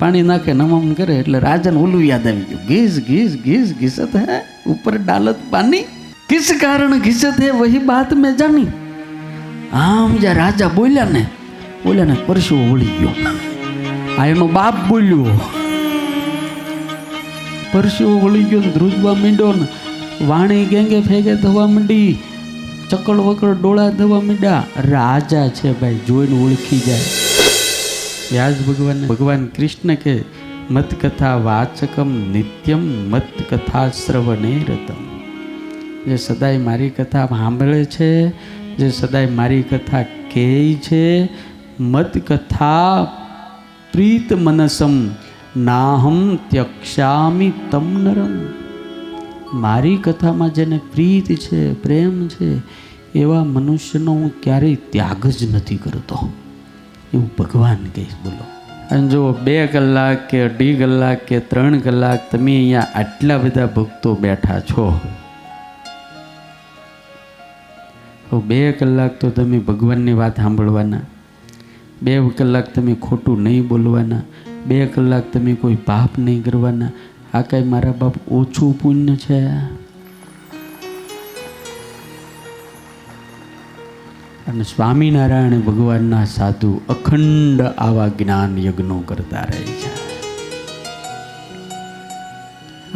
पानी नाखे नमम करे એટલે રાજાને ઓલું યાદ આવી ગયું, घिस घिस घिस घिसत है ऊपर डालत पानी, किस कारण घिसत है वही बात में जानी। આમ જ્યાં રાજા બોલ્યા ને પરસેવો વળી ગયો, આ એનો બાપ બોલ્યો, પરસેવો વળી ગયો ને ધ્રુજવા માંડ્યો ને વાણી ગેંગે ફેગે થવા માંડી, ચકડ વકડ ડોળા થવા માંડ્યા। રાજા છે ભાઈ, જોઈને ઓળખી જાય। વ્યાસ ભગવાન કૃષ્ણ કે મત કથા વાચકમ નિત્યમ મત કથા શ્રવણે રતમ। જે સદાય મારી કથા સાંભળે છે, જે સદાય મારી કથા કહે છે, મત કથા પ્રીત મનસમ નાહમ ત્યક્ષામિ તમ નરમ। મારી કથામાં જેને પ્રીત છે, પ્રેમ છે, એવા મનુષ્યનો હું ક્યારેય ત્યાગ જ નથી કરતો, એવું ભગવાન કહીશ। બોલો, અને જો 2 કલાક કે 2.5 કલાક કે 3 કલાક તમે અહીંયા આટલા બધા ભક્તો બેઠા છો, તો 2 કલાક તો તમે ભગવાનની વાત સાંભળવાના, 2 કલાક તમે ખોટું નહીં બોલવાના, 2 કલાક તમે કોઈ પાપ નહીં કરવાના। આ કાંઈ મારા બાપ ઓછું પુણ્ય છે? અને સ્વામિનારાયણ ભગવાનના સાધુ અખંડ આવા જ્ઞાન યજ્ઞો કરતા રહે છે।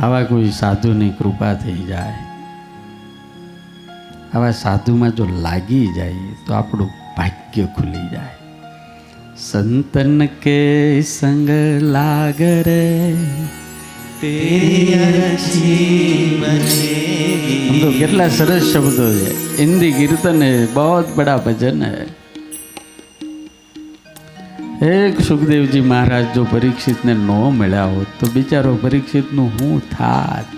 આવા કોઈ સાધુની કૃપા થઈ જાય, આવા સાધુમાં જો લાગી જાય તો આપણું ભાગ્ય ખુલી જાય। સંતન કે સંગ લાગ રે तो કેટલા સરસ શબ્દો છે, હિન્દી કીર્તન है, बहुत बड़ा भजन है। एक सुखदेव जी महाराज जो परीक्षित ने नो मिला हो तो बिचारो परीक्षित नु हूँ थात।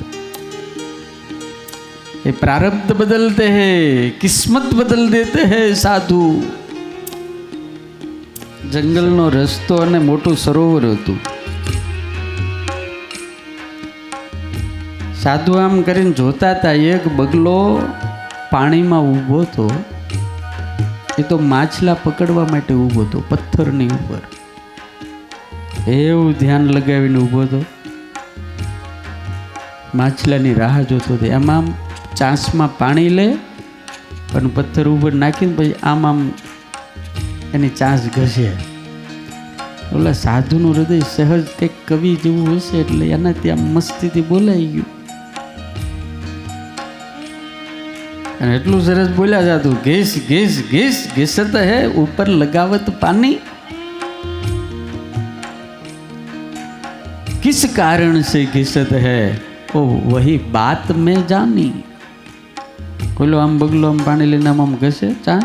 ये प्रारब्ध बदलते हैं, किस्मत बदल देते हैं साधु। जंगल नो रस्तो ने मोटू सरोवर हतुं, साधु आम करीने जोता था, एक बगलो पानी में ऊभो तो, ये तो माछला पकड़वा माटे ऊभो तो, पत्थरनी उपर एवं ध्यान लगावीने ऊभो तो, माछलानी राह जोतो तो। आम आम चांस में पानी ले पण पत्थर ऊपर नाखीने पछी आम आम एनी चांस घसे। ओला साधुनुं हृदय सहज कंईक कवि जेवुं हशे એટલે એનાથી આમ મસ્તીથી બોલાઈ ગયું। અને એટલું સરસ બોલ્યા જાતું, ઘેસ ઘેસ ઘેસ ઘેસત હે ઉપર લગાવત પાनी, किस कारण से घिसत है ओ वही बात में जानी। बोलो आम बगलो आम पानी लेने आम घसे चा,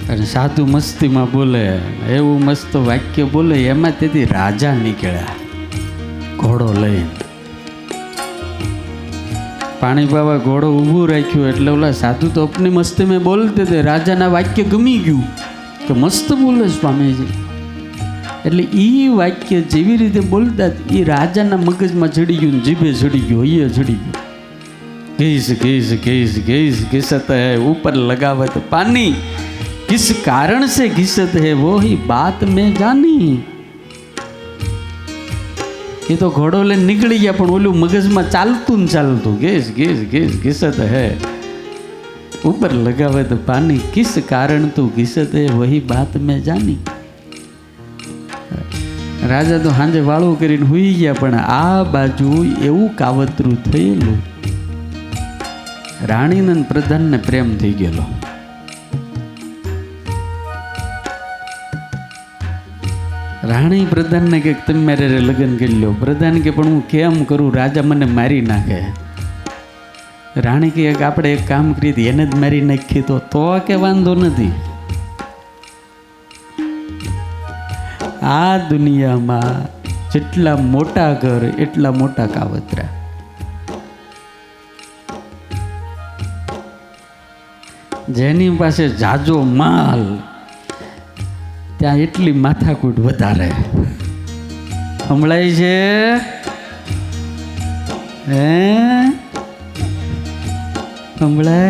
अरे साधु मस्ती में बोले, एवं मस्त वाक्य बोले, एमां तेथी राजा निकळ्या घोड़ो लईने। पानी पावा घोड़ो ऊभो राख्यो એટલે ઓલા साधु तो अपनी मस्ती में बोलते थे, राजाना वाक्य गमी गયું કે मस्त बोले स्वामीजी। એટલે એ વાક્ય જેવી રીતે બોલતા એ રાજાના મગજમાં ચડી ગયું, જીભે ચડી ગયું, હૈયે ચડી ગયું। ઘેસ ઘેસ ઘેસ ઘેસ ઘिसत है ऊपर लगावत पानी, किस कारण से घिसत है वो ही बात में जानी। ये तो घोड़ो ले निकली गया पण ओलू मगज में चालतू न चालतू, घेस घेस घेस घिसत है ऊपर लगावत पानी, किस कारण तू घिसत है वही बात में जानी। राजा तो हांजे वाळो करीने हुई गया पण आ बाजू एवं कावतरू थयेलुं, राणीने प्रधान ने प्रेम थई गेलो। राणी प्रधान ने के तुम मेरे लग्न कर लो। प्रधान के पण हूँ केम करूँ, राजा मने मारी नाखे। राणी के आपणे एक काम करीए तो एने ज मारी नाखीए तो के वांधो नथी। आ दुनिया में जेटला मोटा घर एटला मोटा कावतरा। जेनी पासे जाजो माल त्या एटली माथाकूट वधारे। संभळाय छे? संभळाय?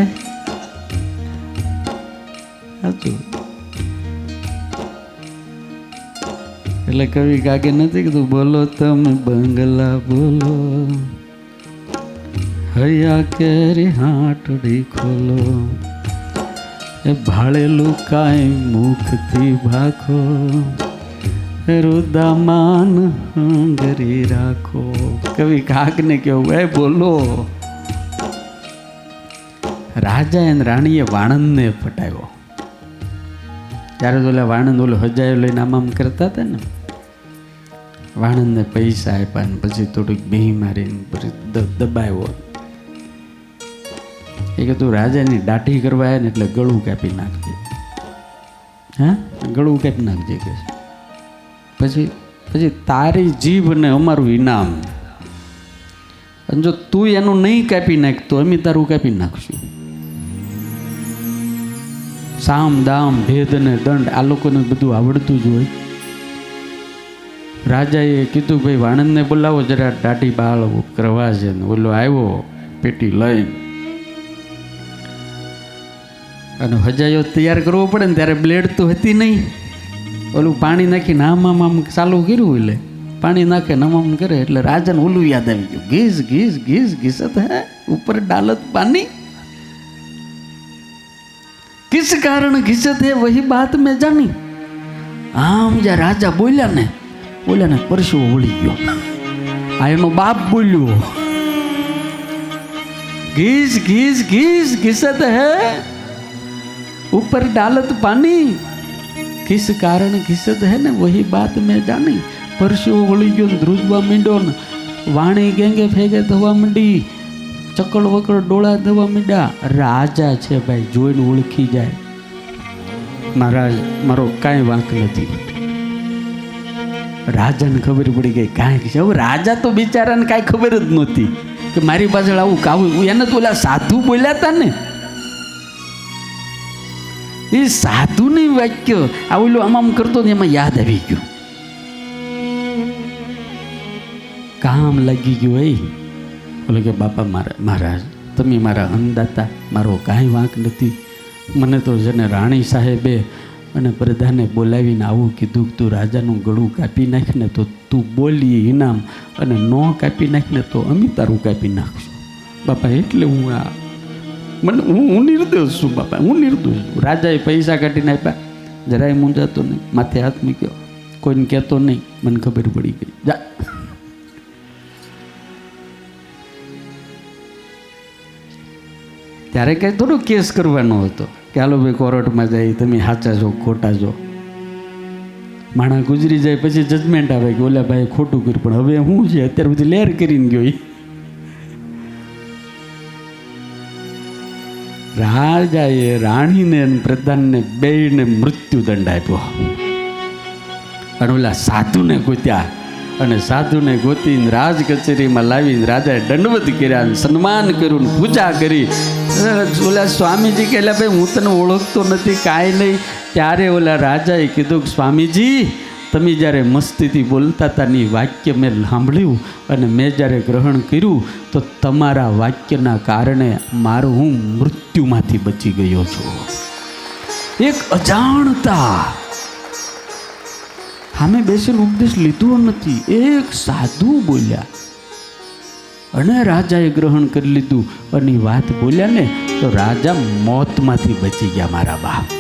એટલે કવિ કાકે નથી કીધું બોલો તમે બંગલા બોલો, હૈયા કેરી હાટડી ખોલો, એ ભાળેલું કાંઈ મુખથી ભાખો, રુદામાન હંગરી રાખો. કવિ કાકને કેવું એ બોલો. રાજા અને રાણીએ વાણંદને પટાવ્યો. ત્યારે તો વાણંદ ઓલો હજાયો લઈને આમ કરતા હતા ને, વાણંદને પૈસા આપ્યા ને પછી થોડુંક બેહી મારીને પછી દબાવ્યો. એ કે તું રાજાની દાઢી કરવા આવે ને એટલે ગળું કાપી નાખજે. હા, ગળું કાપી નાખજે કે પછી તારી જીભ ને અમારું ઇનામ. અને જો તું એનું નહીં કાપી નાખ તો અમે તારું કાપી નાખશું. સામ દામ ભેદ ને દંડ આ લોકોને બધું આવડતું જ હોય. રાજાએ કીધું ભાઈ વાણંદને બોલાવો જરા દાઢી બાળ કરવા છે. ને ઓલો આવ્યો પેટી લઈને, અને હજાયો તૈયાર કરવો પડે ને ત્યારે બ્લેડ તો હતી નહીં. ઓલું પાણી નાખીને આમ ચાલુ કર્યું, એટલે પાણી નાખે નમામ કરે એટલે રાજાને ઓલું યાદ આવી ગયું, ઘીસ ઘીસ ઘીસ ઘીસત હે ઉપર ડાલત પાણી, किस कारण घिसत है वही बात में जानी. આમ જ્યાં રાજા બોલ્યા ને પરસેવો વળી ગયો. આ એનો બાપ બોલ્યો, ઘીસ ઘીસ ઘીસ ઘિસત હે ઉપર ડાલત પાણી, किस कारण घिसत है ને वही बात में जानी. પરસેવો વળી ગયો, ધ્રુજવા માંડ્યો ને વાણી ગેંગે ફેગે થવા માંડી, ચકડ વકડ ડોળા થવા માંડ્યા. રાજા છે ભાઈ, જોઈને ઓળખી જાય મહારાજ મારો કાંઈ વાંક નથી. રાજાને ખબર પડી ગઈ કાંઈક છે. હવે રાજા તો બિચારાને કાંઈ ખબર જ નહોતી કે મારી પાછળ આવું કાવું. એને તો ઓલા સાધુ બોલ્યા હતા ને, એ સાધુની વાક્ય આ ઓલું આમ કરતો ને એમાં યાદ આવી ગયું, કામ લાગી ગયું. એ બોલે કે બાપા મહારાજ તમે મારા અન્નદાતા, મારો કાંઈ વાંક નથી. મને તો જેને રાણી સાહેબે અને પ્રધાને બોલાવીને આવું કીધું કે તું રાજાનું ગળું કાપી નાખ ને તો તું બોલી ઇનામ, અને ન કાપી નાખ ને તો અમે તારું કાપી નાખશું. બાપા એટલે હું નિર્દોષ છું બાપા, હું નિર્દોષ છું. રાજાએ પૈસા કાઢીને આપ્યા, જરાય મૂંઝાતો નહીં, માથે હાથ મૂક્યો, કોઈને કહેતો નહીં, મને ખબર પડી ગઈ જા. ત્યારે કંઈ થોડો કેસ કરવાનો હતો કે હાલો ભાઈ કોર્ટમાં જાય, તમે સાચા છો ખોટા છો. માણસ ગુજરી જાય પછી જજમેન્ટ આવે કે ઓલા ભાઈ ખોટું કર્યું, પણ હવે શું છે અત્યાર બધી લેર કરીને ગયો. રાજાએ રાણીને પ્રધાનને બેયને મૃત્યુદંડ આપ્યો, અને ઓલા સાધુને ગોત્યા, અને સાધુને ગોતીને રાજ કચેરીમાં લાવીને રાજાએ દંડવત કર્યા, સન્માન કર્યું, પૂજા કરી. ઓલા સ્વામીજી કહેલા ભાઈ હું તને ઓળખતો નથી કાંઈ નહીં. ત્યારે ઓલા રાજાએ કીધું કે સ્વામીજી તમે જ્યારે મસ્તીથી બોલતા હતા ને વાક્ય મેં સાંભળ્યું, અને મેં જ્યારે ગ્રહણ કર્યું તો તમારા વાક્યના કારણે મારું હું મૃત્યુમાંથી બચી ગયો છું. એક અજાણતા સામે બેસીને ઉપદેશ લીધો નથી, એક સાધુ બોલ્યા અને રાજાએ ગ્રહણ કરી લીધું, અને વાત બોલ્યા ને તો રાજા મોતમાંથી બચી ગયા મારા બાપ.